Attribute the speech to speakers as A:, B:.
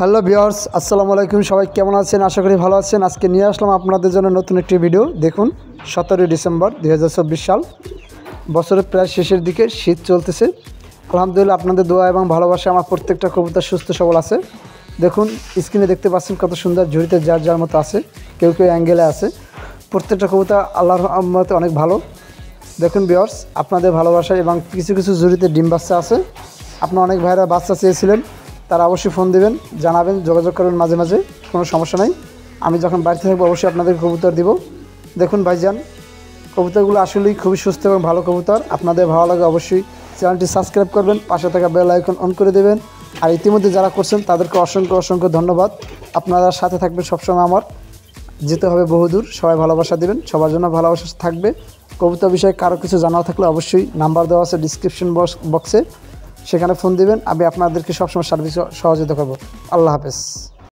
A: Hello viewers, আসসালামু আলাইকুম। সবাই কেমন আছেন? আশা করি ভালো আছেন। আজকে নিয়ে আসলাম আপনাদের জন্য নতুন একটি ভিডিও। দেখুন, 17 ডিসেম্বর 2024 সাল, বছরের প্রায় শেষের দিকে, শীত চলতেছে। আলহামদুলিল্লাহ, আপনাদের দোয়া এবং ভালোবাসা আমার প্রত্যেকটা কবুতর সুস্থ সবল আছে। দেখুন, স্ক্রিনে দেখতে পাচ্ছেন কত সুন্দর ঝুড়িতে যার যার মতো আছে, কেউ কেউ অ্যাঙ্গেলে আছে। প্রত্যেকটা কবুতর আল্লাহর রহমতে অনেক ভালো। দেখুন ভিউয়ার্স, আপনাদের ভালোবাসা এবং কিছু কিছু ঝুড়িতে ডিম বাচ্চা আছে। আপনার অনেক ভাইরা বাচ্চা চেয়েছিলেন, তারা অবশ্যই ফোন দিবেন, জানাবেন, যোগাযোগ করবেন মাঝে মাঝে, কোনো সমস্যা নাই। আমি যখন বাড়িতে থাকবো অবশ্যই আপনাদের কবুতর দিব। দেখুন ভাইজান, কবুতরগুলো আসলেই খুবই সুস্থ এবং ভালো কবুতর। আপনাদের ভালো লাগে অবশ্যই চ্যানেলটি সাবস্ক্রাইব করবেন, পাশে থাকা বেল আইকন অন করে দেবেন। আর ইতিমধ্যে যারা করছেন তাদেরকে অসংখ্য অসংখ্য ধন্যবাদ। আপনারা সাথে থাকবেন সবসময়। আমার যেতে হবে বহুদূর, সবাই ভালোবাসা দেবেন, সবার জন্য ভালোবাসা থাকবে। কবুতর বিষয়ে কারো কিছু জানার থাকলে অবশ্যই নাম্বার দেওয়া আছে ডিসক্রিপশন বক্সে, সেখানে ফোন দিবেন। আমি আপনাদেরকে সবসময় সার্ভিস সহযোগিতা করব। আল্লাহ হাফেজ।